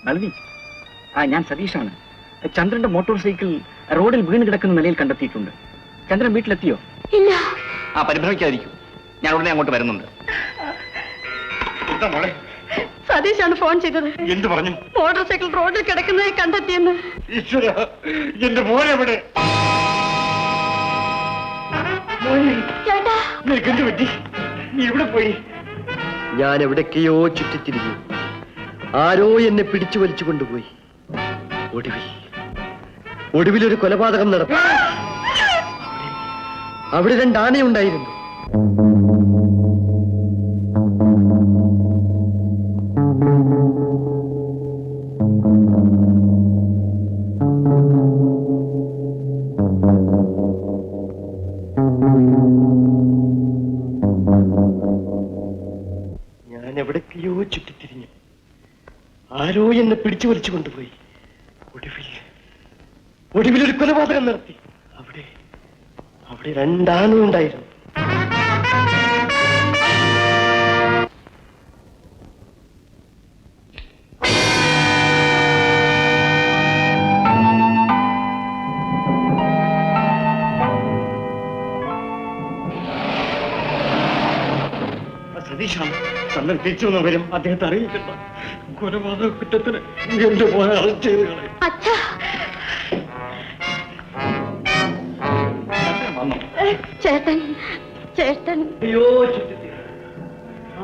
നളിനി, ഞാൻ സതീഷാണ്. ചന്ദ്രന്റെ motor cycle റോഡിൽ വീണ് കിടക്കുന്ന നിലയിൽ കണ്ടെത്തിയിട്ടുണ്ട്. ചന്ദ്രൻ വീട്ടിലെത്തിയോ? ഇല്ല. പരിഭ്രമിക്കാതിരിക്കും, ഞാൻ ഉടനെ അങ്ങോട്ട് വരുന്നുണ്ട്. എന്താ മോളെ? സതീഷാണ് ഫോൺ ചെയ്തത്. എന്ത് പറഞ്ഞു? മോട്ടോർ സൈക്കിൾ റോഡിൽ കിടക്കുന്നതായി കണ്ടെത്തിയെന്ന്. ഈശ്വര, എന്റെ മോനെവിടെ? ചേട്ടാ, നിനക്കെന്ത് പറ്റി? നീ എവിടെ പോയി? ഞാൻ എവിടേക്കെയോ ചുറ്റിത്തിരിഞ്ഞു. ആരോ എന്നെ പിടിച്ചു വലിച്ചു കൊണ്ടുപോയി. ഒടുവിലൊരു കൊലപാതകം നടന്നു. അവിടെ 2 ആനയുണ്ടായിരുന്നു. ഞാൻ എവിടേക്കെയോ ചുറ്റിത്തിരിഞ്ഞു. ആരോ എന്നെ പിടിച്ചു വലിച്ചു കൊണ്ടുപോയി. ഒടുവിലൊരു കൊലപാതകം നടത്തി. അവിടെ 2 ആനയുണ്ടായിരുന്നു. സതീഷാണ്. ചന്ദ്രൻ തിരിച്ചു വന്ന വരും. അദ്ദേഹത്തെ അറിയിക്കണ്ട. കൊലപാതക കുറ്റത്തിന് എന്റെ മോനെ അറസ്റ്റ് ചെയ്ത് കളയും. ചേട്ടൻ ചേട്ടൻ അയ്യോ,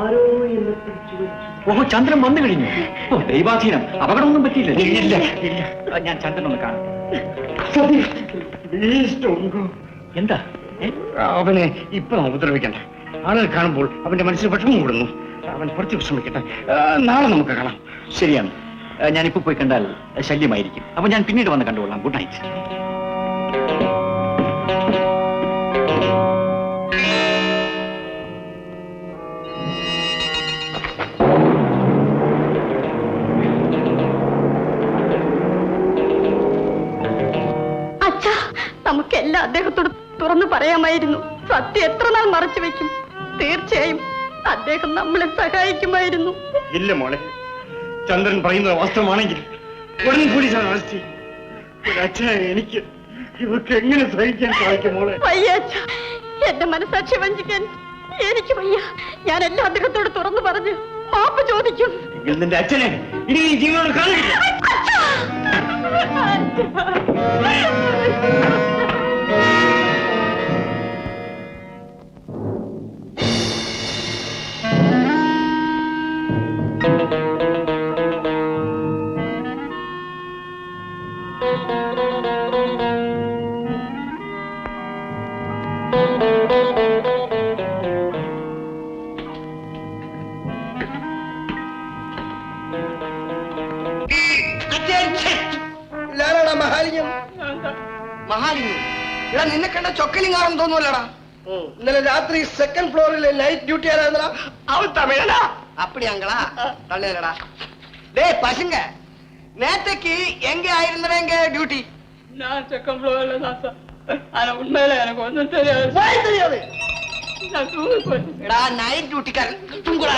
ആരോ എന്നെ പിടിച്ചു വലിച്ചു. ഓഹോ, ചന്ദ്രൻ വന്നു കഴിഞ്ഞു. ഓ, ദൈവാധീനം. അപകടമൊന്നും പറ്റിയില്ല. ഇല്ല ഇല്ല, ഞാൻ ചന്ദ്രനൊന്ന് കാണാം. എന്താ? അവനെ ഇപ്പൊ ഉപദ്രവിക്കണ്ട. ആളുകൾ കാണുമ്പോൾ അവന്റെ മനസ്സിൽ വിഷമം കൂടുന്നു. അവൻ കുറച്ച് വിശ്രമിക്കട്ടെ. നാളെ നമുക്ക് കാണാം. ശരിയാണ്, ഞാനിപ്പോ പോയി കണ്ടാൽ ശല്യമായിരിക്കും. അപ്പൊ ഞാൻ പിന്നീട് വന്ന് കണ്ടുകൊള്ളാം. Good night. നമുക്കെല്ലാം അദ്ദേഹത്തോട് തുറന്നു പറയാമായിരുന്നു. സത്യം എത്ര നാൾ മറച്ചു വെക്കും? തീർച്ചയായും അദ്ദേഹം നമ്മളെ സഹായിക്കുമായിരുന്നു. ഇല്ല മോളെ, ചന്ദ്രൻ പറയുന്നത് വാസ്തവമാണെങ്കിൽ ഉടൻ പോലീസാണ് അറസ്റ്റ് ചെയ്യും. എനിക്ക് ഇവർക്ക് എങ്ങനെ സഹിക്കാൻ സാധിക്കും മോളെ? വയ്യ, എന്റെ മനസാക്ഷി വഞ്ചിക്കാൻ എനിക്ക് വയ്യ. ഞാൻ എല്ലാം അദ്ദേഹത്തോട് തുറന്നു പറഞ്ഞ് മാപ്പ് ചോദിക്കും. നിന്റെ അച്ഛനെ ഇനി ഈ ജീവനോട് കാണില്ല. നിന്നെ കണ്ട ചൊക്കലിങ്ങാണെന്ന് തോന്നുവല്ലടാ. ഇന്നലെ രാത്രി 2nd ഫ്ലോറിലെ നൈറ്റ് ഡ്യൂട്ടി ആരാ? അവൻ തമിഴനാ. அப்படியாங்களா? தள்ளுடா. டேய் பசங்க, நேத்துக்கு எங்க ஆயிருந்தவங்க டியூட்டி? நான் 2nd ஃப்ளோர்ல தான் சார். ஆனா உண்மையில எனக்கு ஒண்ணும் தெரியாது. போய் தெரியாது. நான் தூங்கி போயிட்டேன்டா. நைட் டியூட்டிக்காரன் தூங்குடா.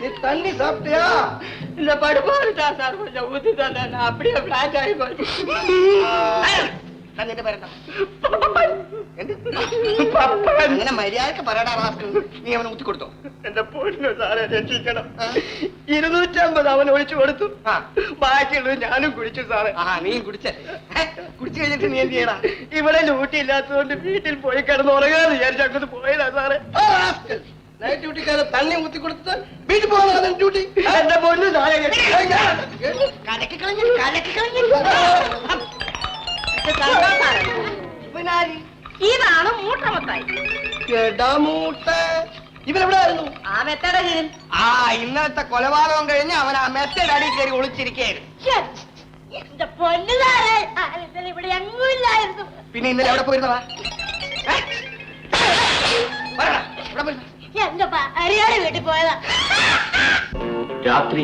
நீ தண்ணி சாப்பிட்டியா? இந்த படுபாருடா சார், கொஞ்சம் ஊத்தி தானே. நான் அப்படியே ஃபிளாட் ஆகி போயிட்டேன். അങ്ങനെ മര്യാദക്ക് പറയടാ. നീ അവനെ ഊത്തി കൊടുത്തോ? എന്റെ പൊന്നു സാറെ, രക്ഷിക്കണം. 250 അവൻ ഒഴിച്ചു കൊടുത്തു. ബാക്കിയുള്ളത് ഞാനും കുടിച്ചു സാറേ. നീയും കുടിച്ചല്ലേ? കുടിച്ചു കഴിഞ്ഞിട്ട് നീ എന്ത് ചെയ്യടാ? ഇവിടെ ഡ്യൂട്ടി ഇല്ലാത്തതുകൊണ്ട് വീട്ടിൽ പോയി കിടന്ന് ഉറങ്ങാന്ന് വിചാരിച്ചു അങ്ങോട്ട് പോയതാ സാറേ. നൈറ്റ് ഡ്യൂട്ടിക്കാരെ തണ്ണി ഊത്തി കൊടുത്ത് വീട്ടിൽ പോകുന്ന ഡ്യൂട്ടി. എന്റെ പൊന്നു സാറേ, കലക്കി കളഞ്ഞു, കലക്കി കളഞ്ഞു. ഇതാണ് മൂട്ടമത്തായി. ഇവരെവിടെയായിരുന്നു? ആ മെത്തേടെ കീഴിൽ. ഇന്നലത്തെ കൊലപാതകം കഴിഞ്ഞ് അവൻ ആ മെത്തേഡ് അടി കയറി ഒളിച്ചിരിക്കുകയായിരുന്നു. എന്റെ പൊന്നുകാരെ, ഇവിടെ എങ്ങുമില്ലായിരുന്നു. പിന്നെ ഇന്നലെ എവിടെ പോയിരുന്നവാ? എന്റെ ഭാര്യയുടെ വീട്ടിൽ പോയതാ. രാത്രി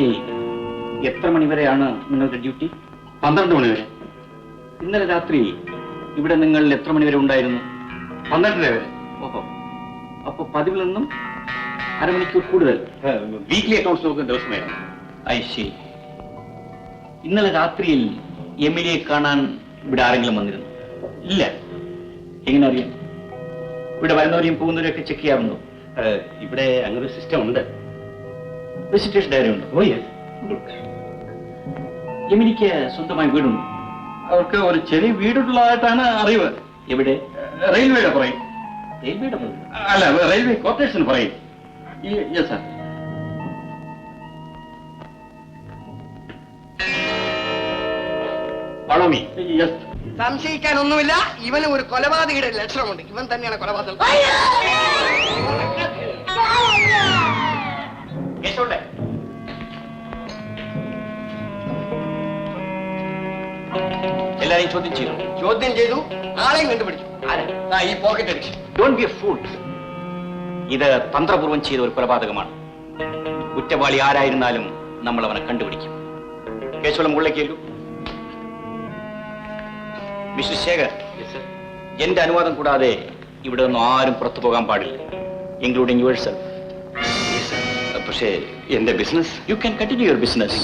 എത്ര മണിവരെയാണ് നിങ്ങളുടെ ഡ്യൂട്ടി? 12 മണിവരെ. ഇന്നലെ രാത്രി ഇവിടെ നിങ്ങൾ എത്ര മണിവരെ ഉണ്ടായിരുന്നു? 12 വരെ. ഓഹോ, അപ്പൊ 10 നിന്നും അരമണിക്കൂർ കൂടുതൽ. വീക്ക്ലി അക്കൗണ്ട്സ് നോക്കുന്ന ദിവസമായിരുന്നു. ശരി. ഇന്നലെ രാത്രിയിൽ എമിലിയെ കാണാൻ ഇവിടെ ആരെങ്കിലും വന്നിരുന്നു? ഇല്ല. എങ്ങനെ അറിയാം? ഇവിടെ വരുന്നവരെയും പോകുന്നവരെയും ഒക്കെ ചെക്ക് ചെയ്യാറുണ്ടോ? ഇവിടെ അങ്ങനെ ഒരു സിസ്റ്റം ഉണ്ട്. വിസിറ്റേഴ്സ് ഡയറി ഉണ്ടോ? ഓ യെസ്. എമിലിക്ക് സ്വന്തമായി വീടുണ്ടോ? അവർക്ക് ഒരു ചെറിയ വീടുള്ളതായിട്ടാണ് അറിവ്. എവിടെ? റെയിൽവേയുടെ പറയും. റെയിൽവേയുടെ വീട്? അല്ല, റെയിൽവേ കോർപ്പറേഷൻ പറയും. Yes sir. പളമി. യെസ്. സംശയിക്കാനൊന്നുമില്ല, ഇവന് ഒരു കൊലപാതകയുടെ ലക്ഷണമുണ്ട്. ഇവൻ തന്നെയാണ് കൊലപാതകം. കേശവട്ടെ, എല്ലാരെയും ചോദ്യം ചെയ്തു. ചോദ്യം ചെയ്തു, ആളെയും കണ്ടുപിടിച്ചു. ഈ പോക്കറ്റ് അടിച്ചു. Don't be A fool. ഇത് തന്ത്രപൂർവം ചെയ്ത ഒരു കൊലപാതകമാണ്. കുറ്റവാളി ആരായിരുന്നാലും നമ്മൾ അവനെ കണ്ടുപിടിക്കും. കേശവളം മുകളിലേക്കു. മിസ്റ്റർ ശേഖർ, എന്റെ അനുവാദം കൂടാതെ ഇവിടെ നിന്നും ആരും പുറത്തു പോകാൻ പാടില്ല, ഇൻക്ലൂഡിംഗ് യുവർ സെൽഫ്. പക്ഷേ എന്റെ business. You can continue your business.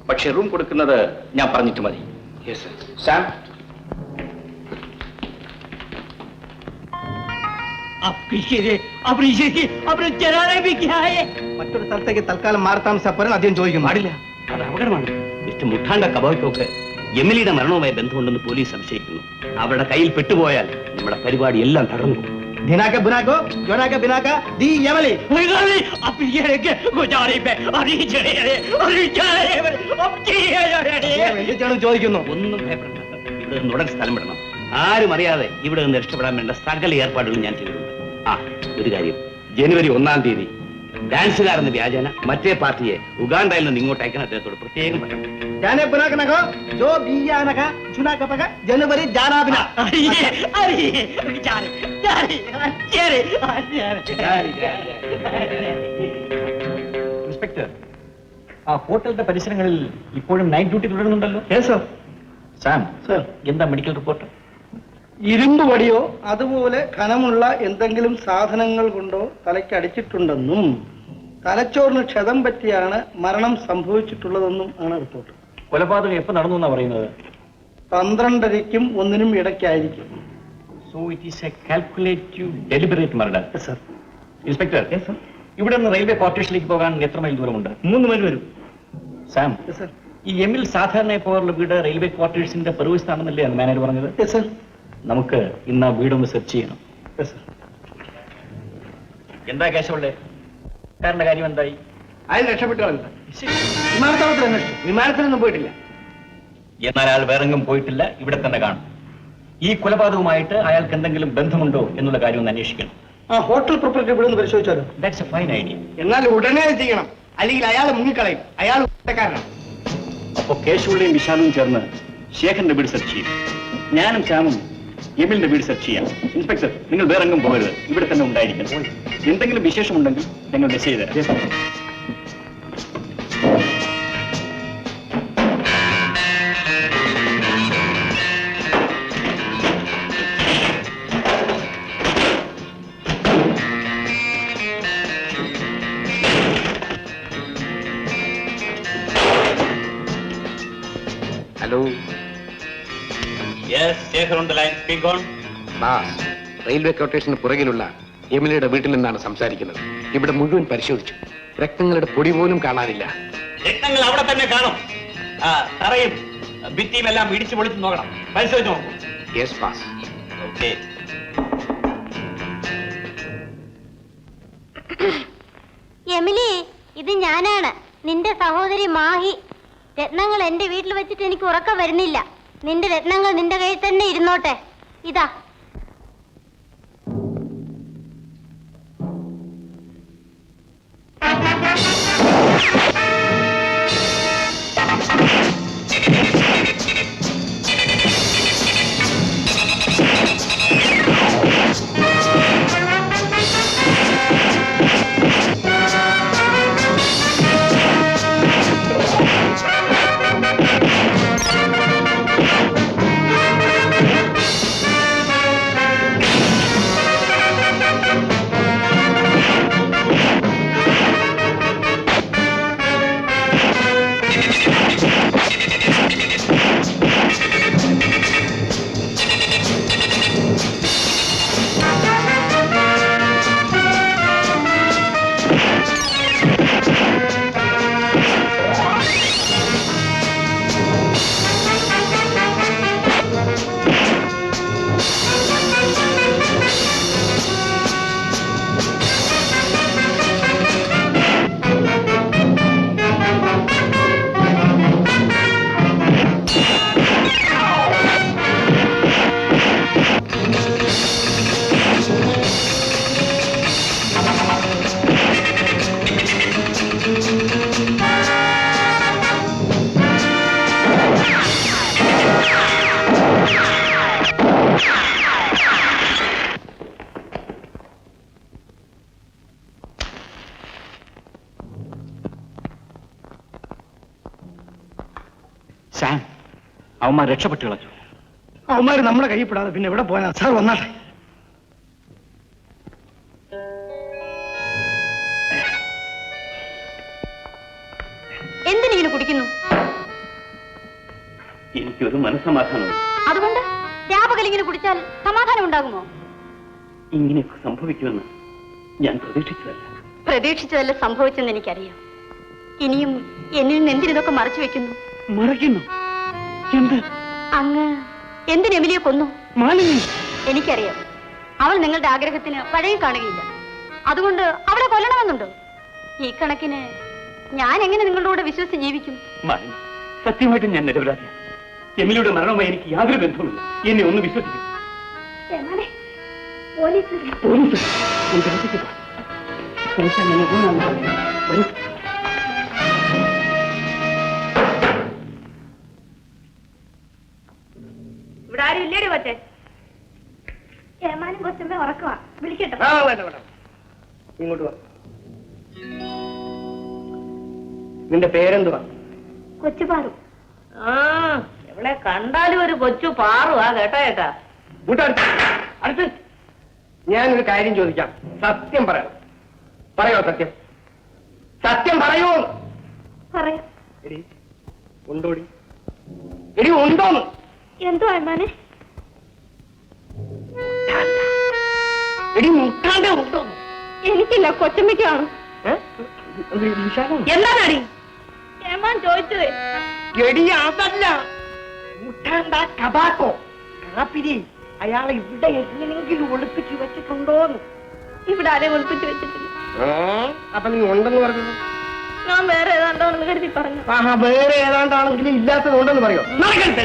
പക്ഷേ റൂം കൊടുക്കുന്നത് ഞാൻ പറഞ്ഞിട്ട് മതി. സാം, മറ്റൊരു സ്ഥലത്തേക്ക് തൽക്കാലം മാറി താമസിച്ചപ്പോഴും അദ്ദേഹം ചോദിക്കുന്നു. പാടില്ല, അത് അപകടമാണ്. മിസ്റ്റർ മുഠാണ്ട കബോയ്ക്കൊക്കെ എമിലിയുടെ മരണവുമായി ബന്ധമുണ്ടെന്ന് പോലീസ് സംശയിക്കുന്നു. അവരുടെ കയ്യിൽ പെട്ടുപോയാൽ നമ്മുടെ പരിപാടി എല്ലാം തകർന്നു. ചോദിക്കുന്നു. ഒന്നും ഭയപ്പെടണ്ട, ഇവിടെ നിന്ന് ഉടൻ സ്ഥലം വിടണം. ആരും അറിയാതെ ഇവിടെ നിന്ന് രക്ഷപ്പെടാൻ വേണ്ട സകല ഏർപ്പാടുകളും ഞാൻ ചെയ്തിട്ടുണ്ട്. ഒരു കാര്യം, ജനുവരി 1-ാം തീയതി ഡാൻസുകാരെന്ന വ്യാജന മറ്റേ പാർട്ടിയെ ഉഗാണ്ടയിൽ നിന്ന് ഇങ്ങോട്ട് അയക്കാൻ അദ്ദേഹത്തോട് പ്രത്യേകം പറയണം. ജനുവരി ഇൻസ്പെക്ടർ, ആ ഹോട്ടലിന്റെ പരിസരങ്ങളിൽ ഇപ്പോഴും നൈറ്റ് ഡ്യൂട്ടി തുടരുന്നുണ്ടല്ലോ? സാം, എന്താ മെഡിക്കൽ റിപ്പോർട്ട്? ഇരുമ്പ് വടിയോ അതുപോലെ കനമുള്ള എന്തെങ്കിലും സാധനങ്ങൾ കൊണ്ടോ തലയ്ക്ക് അടിച്ചിട്ടുണ്ടെന്നും തലച്ചോറിന് ക്ഷതം പറ്റിയാണ് മരണം സംഭവിച്ചിട്ടുള്ളതെന്നും ആണ് റിപ്പോർട്ട്. കൊലപാതകം എപ്പോ നടന്നു എന്നാ പറയുന്നത്? 12:30ക്കും 1-നും ഇടയ്ക്കായിരിക്കും. So it is a calculative deliberate murder. Sir. Inspector, ഇവിടെ നിന്ന് റെയിൽവേ ക്വാർട്ടേഴ്സിലേക്ക് പോകാൻ എത്ര മൈൽ ദൂരമുണ്ട്? 3 മൈൽ വരും. Sam, sir. ഈ എമ്മിൽ സാധാരണ പോകാറുള്ള വീട് റെയിൽവേ ക്വാർട്ടേഴ്സിന്റെ പെറുവിസ്ഥാണെന്നല്ലേ മാനേജർ പറഞ്ഞത്? സർ. നമുക്ക് ഇന്ന് ആ വീടൊന്ന് സെർച്ച് ചെയ്യണം. എന്താ കേശവളുടെ കാരന്റെ കാര്യം എന്തായി? അയാൾ രക്ഷപ്പെട്ടുകളല്ല. വിമാനത്താവളത്തിൽ അന്വേഷിച്ചു, വിമാനത്തിലൊന്നും പോയിട്ടില്ല. എന്നാൽ അയാൾ വേറെങ്ങും പോയിട്ടില്ല, ഇവിടെ തന്നെ കാണും. ഈ കൊലപാതകവുമായിട്ട് അയാൾക്ക് എന്തെങ്കിലും ബന്ധമുണ്ടോ എന്നുള്ള കാര്യം ഒന്ന് അന്വേഷിക്കണം. ആ ഹോട്ടൽ പ്രോപ്പർട്ടി ഇവിടെ ഒന്ന് പരിശോധിച്ചാലോ? That's a fine idea. എന്നാൽ ഉടനെ ചെയ്യണം, അല്ലെങ്കിൽ അയാൾ മുങ്ങിക്കളയും. അയാൾ കുറ്റക്കാരനാണ്. അപ്പോ കേശവളുടെയും വിശാലും ചേർന്ന് ശേഖരന്റെ വീട് സെർച്ച് ചെയ്യും. ഞാനും ശ്യാമും എമിലിന്റെ വീട് സെർച്ച് ചെയ്യാം. ഇൻസ്പെക്ടർ, നിങ്ങൾ വേറെങ്ങും പോകരുത്, ഇവിടെ തന്നെ ഉണ്ടായിരിക്കണം. എന്തെങ്കിലും വിശേഷമുണ്ടെങ്കിൽ ഞങ്ങൾ മെസ്സേജ് തരാം. ഹലോ. റെയിൽവേ ക്വാർട്ടേഷന് പുറകിലുള്ള എമിലിയുടെ വീട്ടിൽ നിന്നാണ് സംസാരിക്കുന്നത്. ഇവിടെ മുഴുവൻ പരിശോധിച്ചു, രക്തങ്ങളുടെ പൊടി പോലും കാണാനില്ല. രക്തങ്ങൾ അവിടെ തന്നെ കാണും. തറയും ഭിത്തിയും എല്ലാം ഇടിച്ചു പൊളിച്ചു നോക്കണം, പരിശോധിച്ച് നോക്കും. Yes pass. ഓക്കെ. എമിലി, ഇത് ഞാനാണ്, നിന്റെ സഹോദരി മാഹി. രത്നങ്ങൾ എന്റെ വീട്ടിൽ വെച്ചിട്ട് എനിക്ക് ഉറക്കം വരുന്നില്ല. നിന്റെ രത്നങ്ങൾ നിന്റെ കയ്യിൽ തന്നെ ഇരുന്നോട്ടെ. ഇതാ. സാം, അവന്മാർ രക്ഷപ്പെട്ടു കളഞ്ഞു. അവന്മാര് നമ്മുടെ കയ്യിൽ പെടാതെ പിന്നെ എവിടെ പോയാ? സാർ വന്നാട്ടെ. എന്തിനിങ്ങനെ കുടിക്കുന്നു? എനിക്കൊരു മനസ്സമാധാനം. അതുകൊണ്ട് രാപകലിങ്ങനെ കുടിച്ചാൽ സമാധാനം ഉണ്ടാകുമോ? ഇങ്ങനെയൊക്കെ സംഭവിക്കുമെന്ന് ഞാൻ പ്രതീക്ഷിച്ചതല്ല. പ്രതീക്ഷിച്ചതല്ല സംഭവിച്ചെന്ന് എനിക്കറിയാം. ഇനിയും എന്നിൽ നിന്ന് എന്തിനിതൊക്കെ മറച്ചു വെക്കുന്നു? മറയ്ക്കുന്നു? എന്ത്? അങ്ങ് എന്തിന് എമിലിയെ കൊന്നു? മാലിനി, എനിക്കറിയാം. അവൾ നിങ്ങളുടെ ആഗ്രഹത്തിന് വഴങ്ങി കാണുകയില്ല. അതുകൊണ്ട് അവളെ കൊല്ലണമെന്നുണ്ടോ? ഈ കണക്കിന് ഞാൻ എങ്ങനെ നിങ്ങളുടെ കൂടെ വിശ്വസിച്ച് ജീവിക്കും? മാലിനി, സത്യമായിട്ടും ഞാൻ നിരപരാധിയാണ്. എമിലിയുടെ മരണവുമായി എനിക്ക് യാതൊരു ബന്ധവുമില്ല. എന്നെ ഒന്ന് വിശ്വസിക്കും. പോലീസ് എന്റെ അടുത്തേക്ക് വാ. പോലീസ് എന്നെ കൊണ്ടുവന്നു. വരൂ. ഇവിടെ ആരും ഇല്ലേടി പറ്റേ? ഏമാനും കൊച്ചമ്മ ഉറക്കമാ. വിളിക്കട്ടെ? ഇങ്ങോട്ട് വാ. നിന്റെ പേരെന്തുവാ? കൊച്ചുപാറു. ഇവളെ കണ്ടാലും ഒരു കൊച്ചു പാറുവാ. കേട്ടാ കേട്ടാ. അടുത്ത് ഞാനൊരു കാര്യം ചോദിക്കാം. സത്യം പറയണം. പറയോ സത്യം? സത്യം പറയൂ. പറയാം. എടി ഉണ്ടോടി? എടി ഉണ്ടോന്ന്? എന്തോ ഏമാനെ? എടി മുട്ടാണ്ട് ഉണ്ടോ? എനിക്കില്ല, കൊച്ചമ്മയ്ക്കാണ്. എന്താണടി ഏമാൻ ചോദിച്ചത്? എടി അതല്ല, മുട്ടാണ്ട ടബാക്കോ കാപ്പിരി അയാളെ ഇവിടെ എങ്ങനെയെങ്കിലും ഒളിപ്പിച്ചു വെച്ചിട്ടുണ്ടോന്ന്. ഇവിടെ ആരെയും ഒളിപ്പിച്ച് വെച്ചിട്ടില്ല. അപ്പൊ നീ ഉണ്ടെന്ന് പറഞ്ഞു. ഞാൻ വേറെ ഏതാണ്ടാണെന്ന് കരുതി പറഞ്ഞു. വേറെ ഏതാണ്ടാണെങ്കിലും ഇല്ലാത്തത് ഉണ്ടെന്ന് പറയോ? നടക്കരുത്.